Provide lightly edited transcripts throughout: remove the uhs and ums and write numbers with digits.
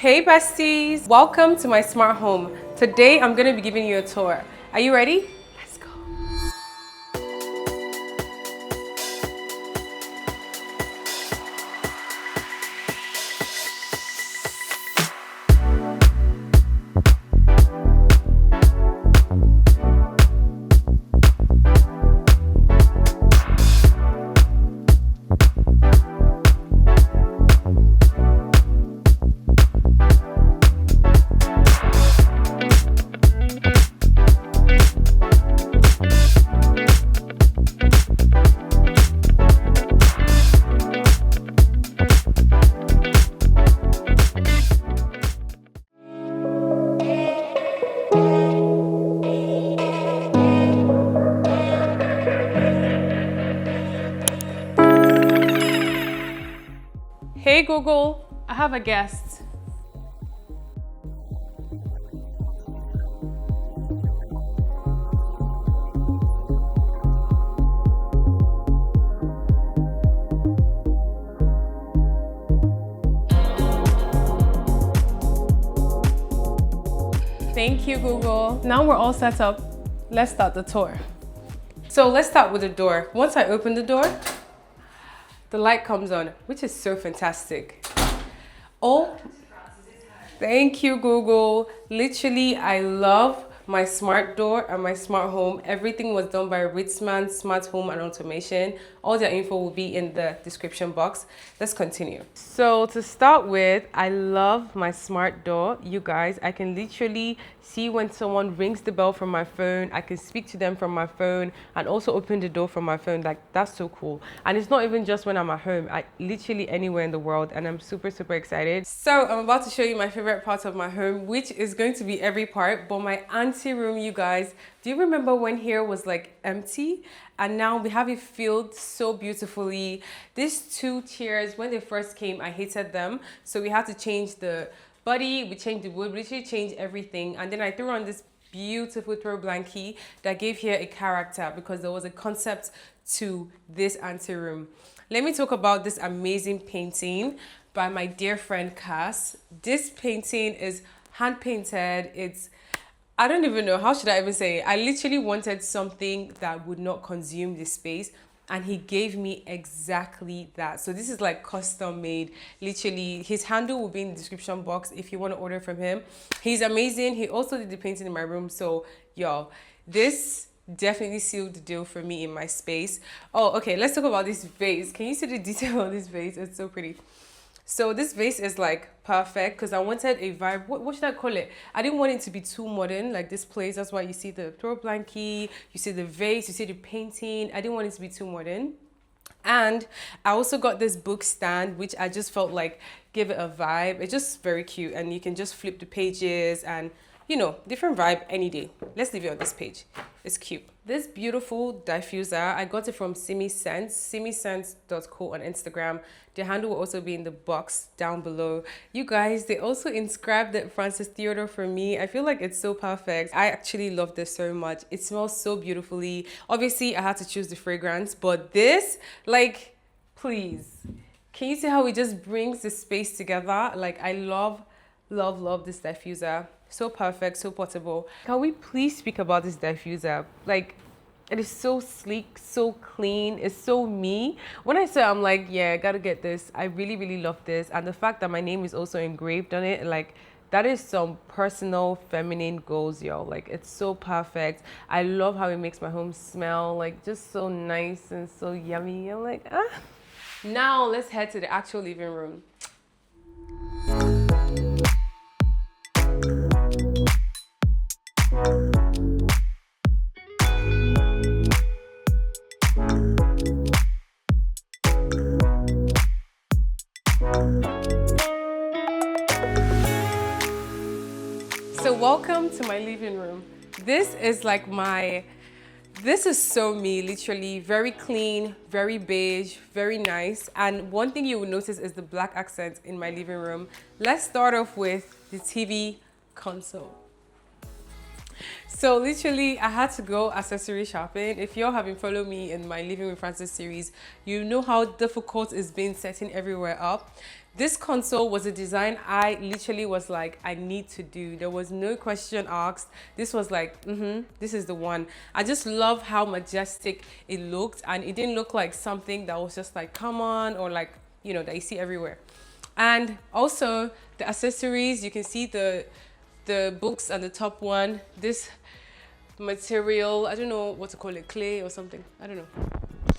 Hey besties, welcome to my smart home. Today I'm going to be giving you a tour. Are you ready? Let's go. Hey Google, I have a guest. Thank you, Google. Now we're all set up. Let's start the tour. So let's start with the door. Once I open the door, the light comes on, which is so fantastic. Oh, thank you, Google. Literally, I love my smart door and my smart home. Everything was done by Ritzman Smart Home and Automation. All their info will be in the description box. Let's continue. So to start with, I love my smart door. You guys, I can literally see when someone rings the bell from my phone. I can speak to them from my phone and also open the door from my phone. Like, that's so cool. And it's not even just when I'm at home, literally anywhere in the world, and I'm super excited. So I'm about to show you my favorite part of my home, which is going to be every part, but my ante room, you guys. Do you remember when here was like empty? And now we have it filled so beautifully. These two chairs, when they first came, I hated them. So we had to change the body, we changed the wood, we literally changed everything. And then I threw on this beautiful throw blankie that gave here a character because there was a concept to this ante room. Let me talk about this amazing painting by my dear friend Cass. This painting is hand painted. I don't even know, how should I even say it? I literally wanted something that would not consume this space, and he gave me exactly that. So this is like custom made. Literally, his handle will be in the description box if you want to order from him. He's amazing. He also did the painting in my room. So y'all, this definitely sealed the deal for me in my space. Oh, okay, let's talk about this vase. Can you see the detail on this vase? It's so pretty. So this vase is like perfect because I wanted a vibe. What should I call it? I didn't want it to be too modern like this place. That's why you see the throw blankie, you see the vase, you see the painting. I didn't want it to be too modern. And I also got this book stand, which I just felt like give it a vibe. It's just very cute, and you can just flip the pages and, you know, different vibe any day. Let's leave it on this page. It's cute. This beautiful diffuser, I got it from SimiSense, simisense.co on Instagram. The handle will also be in the box down below. You guys, they also inscribed it Francis Theodore for me. I feel like it's so perfect. I actually love this so much. It smells so beautifully. Obviously, I had to choose the fragrance, but this, like, please. Can you see how it just brings the space together? Like, I love this diffuser. So perfect, so portable. Can we please speak about this diffuser? Like, it is so sleek, so clean, it's so me. When I say I'm like, yeah, I gotta get this. I really love this. And the fact that my name is also engraved on it, like, that is some personal feminine goals, yo. Like, it's so perfect. I love how it makes my home smell like just so nice and so yummy. I'm like, ah. Now let's head to the actual living room. So welcome to my living room. This is like this is so me, literally. Very clean, very beige, very nice. And one thing you will notice is the black accents in my living room. Let's start off with the TV console. So literally, I had to go accessory shopping. If y'all have been following me in my Living with Francis series, you know how difficult it's been setting everywhere up. This console was a design I literally was like, I need to do. There was no question asked. This was like, this is the one. I just love how majestic it looked, and it didn't look like something that was just like, come on, or like, you know, that you see everywhere. And also the accessories, you can see the books and the top one, this material, I don't know what to call it, clay or something, I don't know,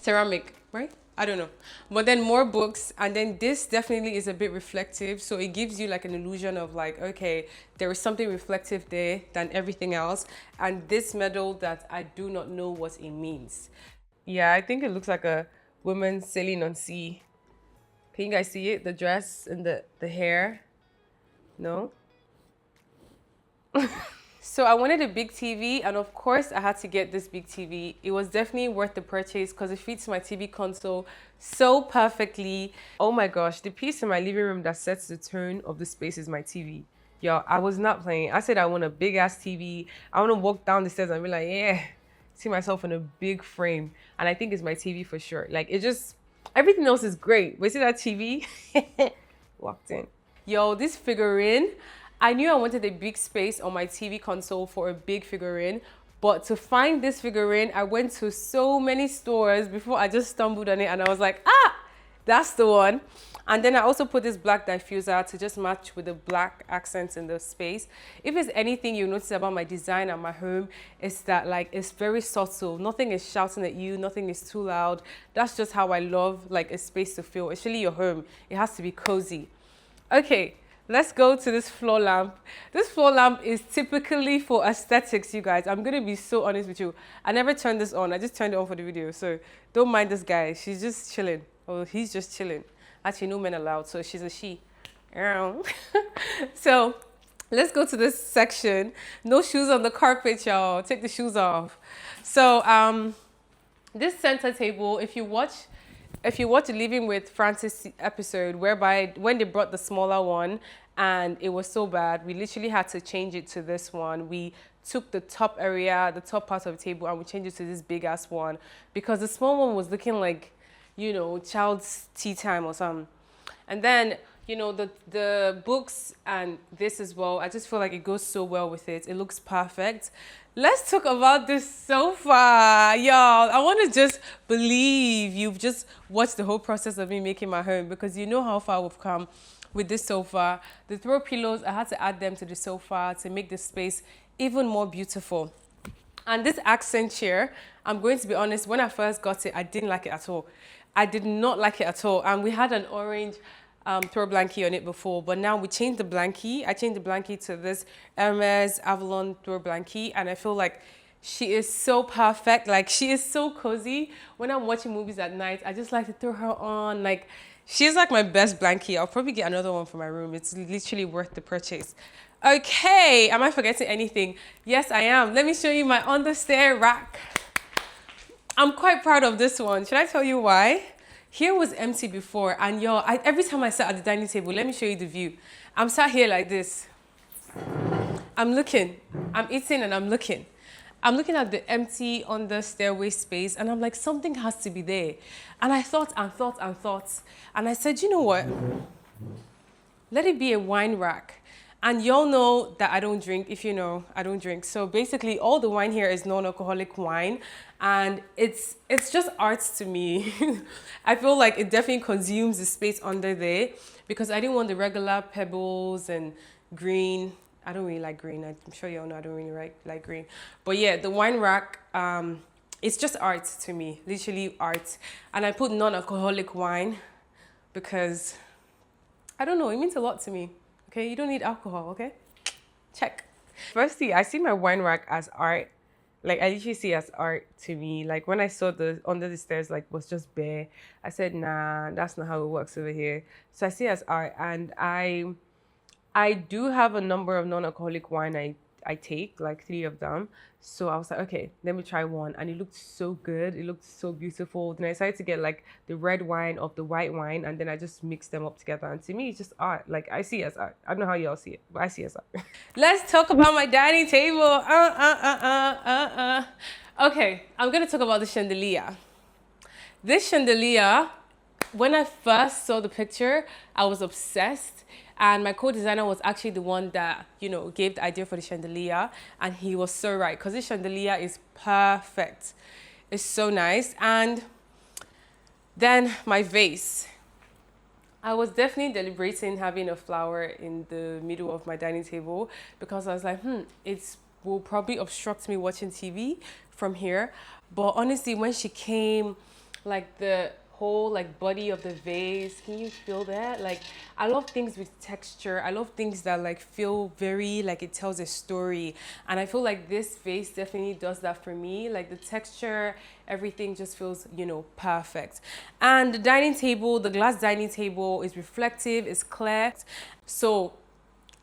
ceramic, right? I don't know. But then more books, and then this definitely is a bit reflective, so it gives you like an illusion of like, okay, there is something reflective there than everything else. And this medal that I do not know what it means. Yeah, I think it looks like a woman sailing on sea. Can you guys see it? The dress and the hair? No? So I wanted a big TV, and of course I had to get this big TV. It was definitely worth the purchase because it fits my TV console so perfectly. Oh my gosh, the piece in my living room that sets the tone of the space is my TV. Yo, I was not playing. I said I want a big ass TV. I want to walk down the stairs and be like, yeah, see myself in a big frame. And I think it's my TV for sure. Like, it just, everything else is great. But see that TV? Walked in. Yo, this figurine, I knew I wanted a big space on my TV console for a big figurine, but to find this figurine, I went to so many stores before I just stumbled on it, and I was like, ah, that's the one. And then I also put this black diffuser to just match with the black accents in the space. If there's anything you notice about my design and my home, it's that like it's very subtle. Nothing is shouting at you, nothing is too loud. That's just how I love like a space to feel, especially your home. It has to be cozy. Okay. Let's go to this floor lamp. This floor lamp is typically for aesthetics, you guys. I'm going to be so honest with you. I never turned this on. I just turned it on for the video. So don't mind this guy. She's just chilling. Oh, he's just chilling. Actually, no men allowed. So she's a she. So let's go to this section. No shoes on the carpet, y'all. Take the shoes off. So this center table, if you watch the Living with Francis episode, whereby when they brought the smaller one and it was so bad, we literally had to change it to this one. We took the top area, the top part of the table, and we changed it to this big ass one because the small one was looking like, you know, child's tea time or something. And then, you know, the books and this as well, I just feel like it goes so well with it. It looks perfect. Let's talk about this sofa, y'all. I want to just believe you've just watched the whole process of me making my home, because you know how far we've come with this sofa. The throw pillows, I had to add them to the sofa to make the space even more beautiful. And this accent chair, I'm going to be honest, when I first got it, I didn't like it at all. I did not like it at all. And we had an orange throw blankie on it before, but now we changed the blankie. I changed the blankie to this Hermes Avalon throw blankie, and I feel like she is so perfect. Like, she is so cozy. When I'm watching movies at night, I just like to throw her on. Like, she's like my best blankie. I'll probably get another one for my room. It's literally worth the purchase. Okay, am I forgetting anything? Yes, I am. Let me show you my Understair rack. I'm quite proud of this one. Should I tell you why? Here was empty before, and yo, every time I sat at the dining table, let me show you the view. I'm sat here like this. I'm looking. I'm eating and I'm looking. I'm looking at the empty under stairway space, and I'm like, something has to be there. And I thought and thought and thought. And I said, you know what? Let it be a wine rack. And y'all know that I don't drink. If you know, I don't drink. So basically, all the wine here is non-alcoholic wine. And it's just art to me. I feel like it definitely consumes the space under there, because I didn't want the regular pebbles and green. I don't really like green. I'm sure y'all know I don't really like green. But yeah, the wine rack, it's just art to me, literally art. And I put non-alcoholic wine because, I don't know, it means a lot to me. Okay, you don't need alcohol, okay? Check. Firstly, I see my wine rack as art. Like, I literally see it as art to me. Like, when I saw the under the stairs, like, was just bare, I said, nah, that's not how it works over here. So I see it as art. And I do have a number of non-alcoholic wine I take, like 3 of them. So I was like, okay, let me try one. And it looked so good. It looked so beautiful. Then I decided to get like the red wine of the white wine, and then I just mixed them up together. And to me, it's just art. Like, I see it as art. I don't know how y'all see it, but I see it as art. Let's talk about my dining table. Okay, I'm gonna talk about the chandelier. This chandelier, when I first saw the picture, I was obsessed. And my co-designer was actually the one that, you know, gave the idea for the chandelier. And he was so right, because this chandelier is perfect. It's so nice. And then my vase. I was definitely deliberating having a flower in the middle of my dining table, because I was like, it will probably obstruct me watching TV from here. But honestly, when she came, like the whole like body of the vase, can you feel that? Like, I love things with texture. I love things that like feel very like it tells a story, and I feel like this vase definitely does that for me. Like the texture, everything just feels, you know, perfect. And the dining table, the glass dining table, is reflective, is clear. So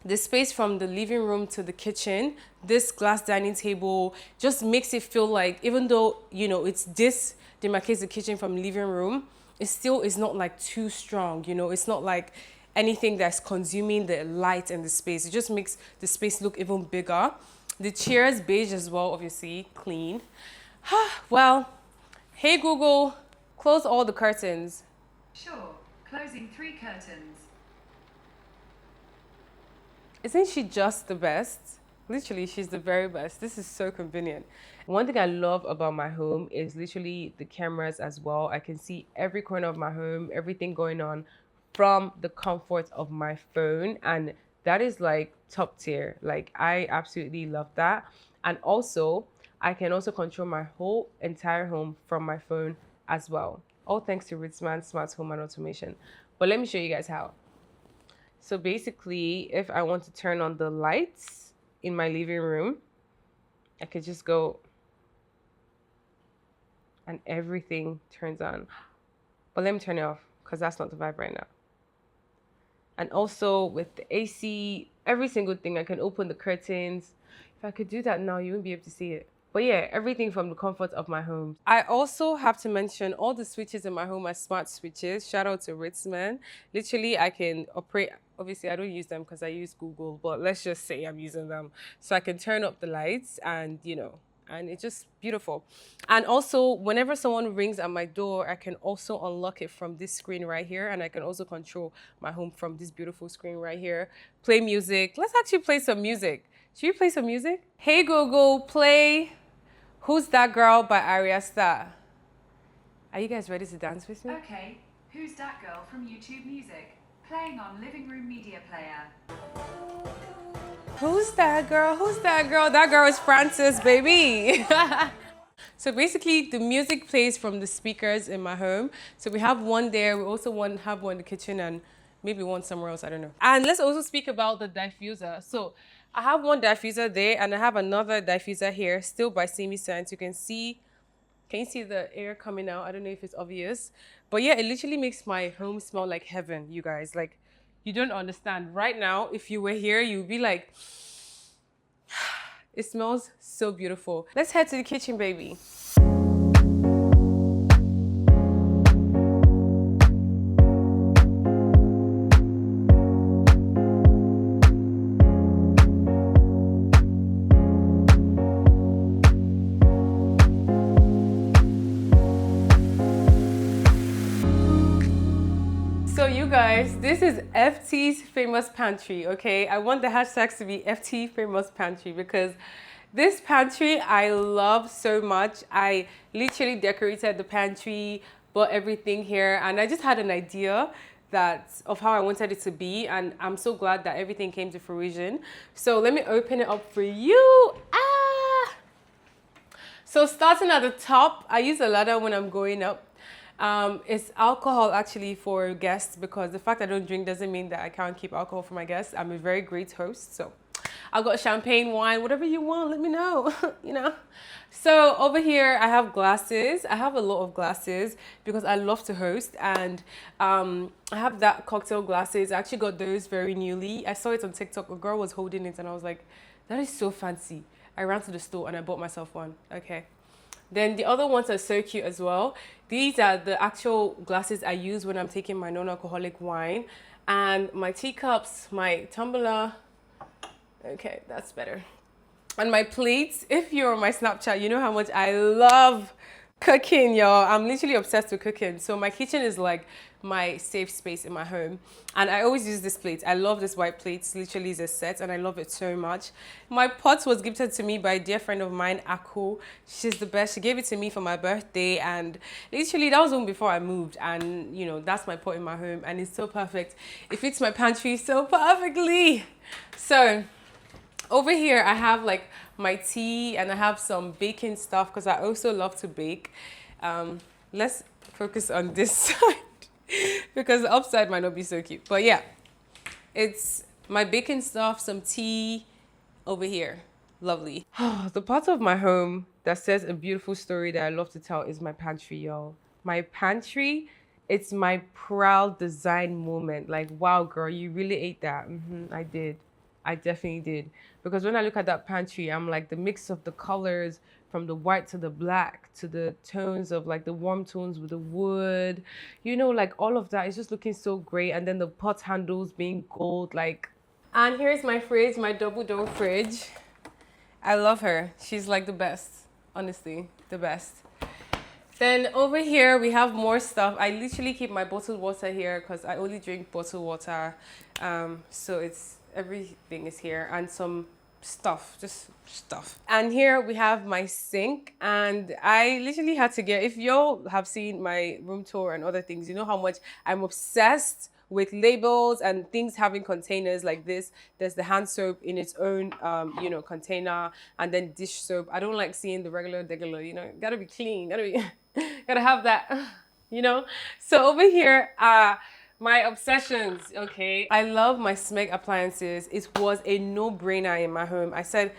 the space from the living room to the kitchen, this glass dining table just makes it feel like, even though, you know, it's this demarcates the kitchen from living room, it still is not like too strong, you know. It's not like anything that's consuming the light and the space. It just makes the space look even bigger. The chairs, beige as well, obviously, clean. Well, hey Google, close all the curtains. Sure, closing 3 curtains. Isn't she just the best? Literally, she's the very best. This is so convenient. One thing I love about my home is literally the cameras as well. I can see every corner of my home, everything going on from the comfort of my phone. And that is like top tier. Like, I absolutely love that. And also, I can also control my whole entire home from my phone as well. All thanks to Ritzman Smart Home and Automation. But let me show you guys how. So basically, if I want to turn on the lights in my living room, I could just go and everything turns on. But let me turn it off, because that's not the vibe right now. And also with the AC, every single thing, I can open the curtains. If I could do that now, you wouldn't be able to see it. But yeah, everything from the comfort of my home. I also have to mention all the switches in my home are smart switches. Shout out to Ritzman. Literally, I can operate. Obviously, I don't use them because I use Google, but let's just say I'm using them. So I can turn up the lights and, you know, and it's just beautiful. And also, whenever someone rings at my door, I can also unlock it from this screen right here. And I can also control my home from this beautiful screen right here. Play music. Let's actually play some music. Should we play some music? Hey Google, play Who's That Girl by Arya Starr. Are you guys ready to dance with me? Okay, Who's That Girl from YouTube Music, playing on living room media player. Who's that girl? Who's that girl? That girl is Frances, baby. So basically, the music plays from the speakers in my home. So we have one there. We also have one in the kitchen and maybe one somewhere else. I don't know. And let's also speak about the diffuser. So I have one diffuser there, and I have another diffuser here, still by Simi Scent. You can see, can you see the air coming out? I don't know if it's obvious. But yeah, it literally makes my home smell like heaven, you guys. Like, you don't understand. Right now, if you were here, you'd be like, it smells so beautiful. Let's head to the kitchen, baby. So you guys, this is FT's famous pantry, okay? I want the hashtags to be FT famous pantry because this pantry I love so much. I literally decorated the pantry, bought everything here, and I just had an idea of how I wanted it to be, and I'm so glad that everything came to fruition. So let me open it up for you. So starting at the top, I use a ladder when I'm going up. It's alcohol actually for guests, because the fact I don't drink doesn't mean that I can't keep alcohol for my guests. I'm a very great host, so I've got champagne, wine, whatever you want, let me know, you know. So over here I have glasses. I have a lot of glasses because I love to host, and I have that cocktail glasses. I actually got those very newly. I saw it on TikTok. A girl was holding it and I was like, that is so fancy. I ran to the store and I bought myself one. Okay. Then the other ones are so cute as well. These are the actual glasses I use when I'm taking my non-alcoholic wine. And my teacups, my tumbler. Okay, that's better. And my plates. If you're on my Snapchat, you know how much I love cooking, y'all. I'm literally obsessed with cooking. So my kitchen is like my safe space in my home. And I always use this plate. I love this white plate. It's literally a set and I love it so much. My pot was gifted to me by a dear friend of mine, Aku. She's the best. She gave it to me for my birthday and literally that was even before I moved. And you know, that's my pot in my home and it's so perfect. It fits my pantry so perfectly. So over here, I have like my tea and I have some baking stuff because I also love to bake. Let's focus on this side because the upside might not be so cute. But yeah, it's my baking stuff, some tea over here. Lovely. The part of my home that says a beautiful story that I love to tell is my pantry, y'all. My pantry, it's my proud design moment. Like, wow, girl, you really ate that. I did. I definitely did. Because when I look at that pantry, I'm like the mix of the colors from the white to the black to the tones of like the warm tones with the wood, you know, like all of that is just looking so great. And then the pot handles being gold, like. And here's my fridge, my double door fridge. I love her. She's like the best, honestly, the best. Then over here, we have more stuff. I literally keep my bottled water here because I only drink bottled water. So it's, everything is here and some stuff, just stuff. And here we have my sink and I literally had to get, if y'all have seen my room tour and other things, you know how much I'm obsessed with labels and things having containers like this. There's the hand soap in its own, you know, container, and then dish soap. I don't like seeing the regular, you know, gotta be clean, gotta have that, you know? So over here, my obsessions, okay? I love my Smeg appliances. It was a no-brainer in my home. I said,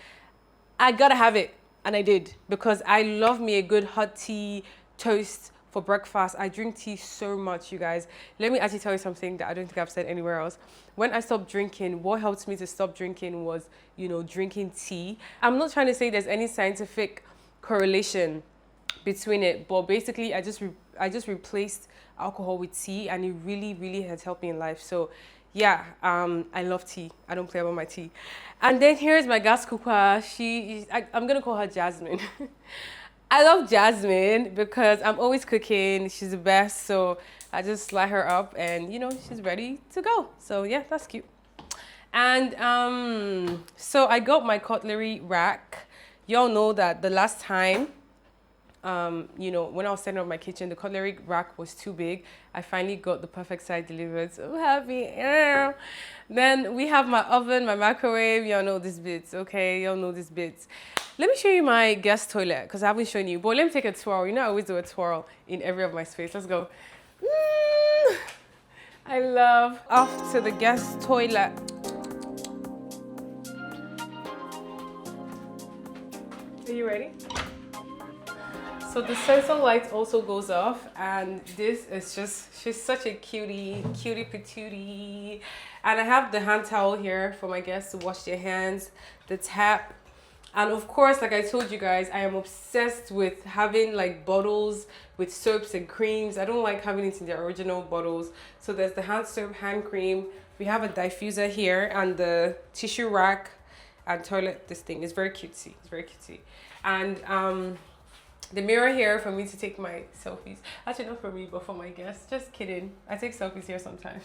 I gotta have it, and I did, because I love me a good hot tea, toast, for breakfast. I drink tea so much, you guys. Let me actually tell you something that I don't think I've said anywhere else. When I stopped drinking, what helped me to stop drinking was, you know, drinking tea. I'm not trying to say there's any scientific correlation between it, but basically I just replaced alcohol with tea and it really has helped me in life. So yeah, I love tea. I don't play about my tea. And then here's my gas cooker. I'm gonna call her Jasmine. I love Jasmine because I'm always cooking. She's the best. So I just light her up and, you know, she's ready to go. So yeah, that's cute. And so I got my cutlery rack. Y'all know that the last time, you know, when I was setting up my kitchen, the cutlery rack was too big. I finally got the perfect size delivered. So happy. Then we have my oven, my microwave. Y'all know these bits, okay? Y'all know these bits. Let me show you my guest toilet because I haven't shown you. But let me take a twirl. You know I always do a twirl in every of my space. Let's go. I love off to the guest toilet. Are you ready? So the sensor light also goes off, and this is just, she's such a cutie patootie. And I have the hand towel here for my guests to wash their hands, the tap. And of course, like I told you guys, I am obsessed with having like bottles with soaps and creams. I don't like having it in the original bottles. So there's the hand soap, hand cream. We have a diffuser here and the tissue rack and toilet, this thing. It's very cutesy, it's very cutesy. And the mirror here for me to take my selfies. Actually, not for me, but for my guests. Just kidding. I take selfies here sometimes.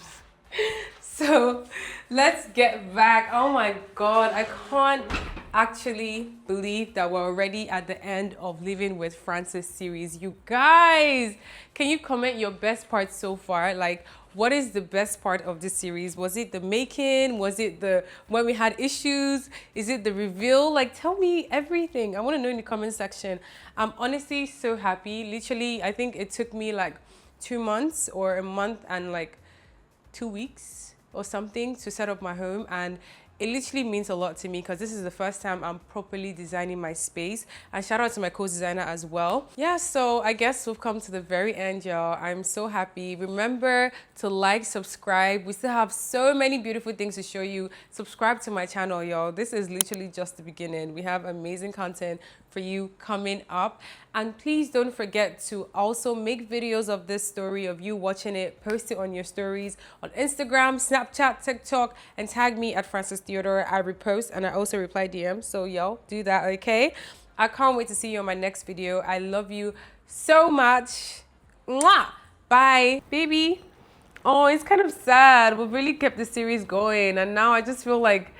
So let's get back. Oh my God, I can't actually believe that we're already at the end of Living with Francis series. You guys, can you comment your best part so far? Like, what is the best part of this series? Was it the making? Was it the when we had issues? Is it the reveal? Like, tell me everything. I want to know in the comment section. I'm honestly so happy. Literally, I think it took me like 2 months or a month and like 2 weeks or something to set up my home, and It literally means a lot to me because this is the first time I'm properly designing my space. And shout out to my co-designer as well. Yeah, so I guess we've come to the very end, y'all. I'm so happy. Remember to like, subscribe. We still have so many beautiful things to show you. Subscribe to my channel, y'all. This is literally just the beginning. We have amazing content for you coming up. And please don't forget to also make videos of this story of you watching it, post it on your stories on Instagram, Snapchat, TikTok, and tag me at Francis Theodore. I repost and I also reply DM. So yo, do that, okay? I can't wait to see you on my next video. I love you so much. Mwah! Bye, baby. Oh, it's kind of sad. We've really kept the series going, and now I just feel like,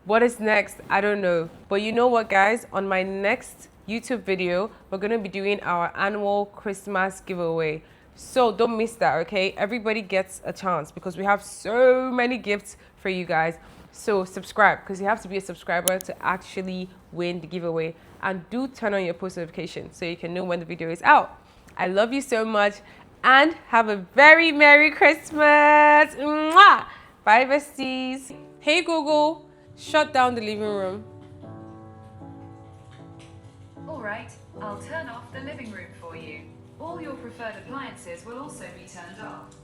what is next? I don't know. But you know what, guys? On my next YouTube video, we're going to be doing our annual Christmas giveaway. So don't miss that, okay? Everybody gets a chance because we have so many gifts for you guys. So subscribe, because you have to be a subscriber to actually win the giveaway. And do turn on your post notifications so you can know when the video is out. I love you so much and have a very Merry Christmas. Mwah! Bye, besties. Hey, Google. Shut down the living room. Alright, I'll turn off the living room for you. All your preferred appliances will also be turned off.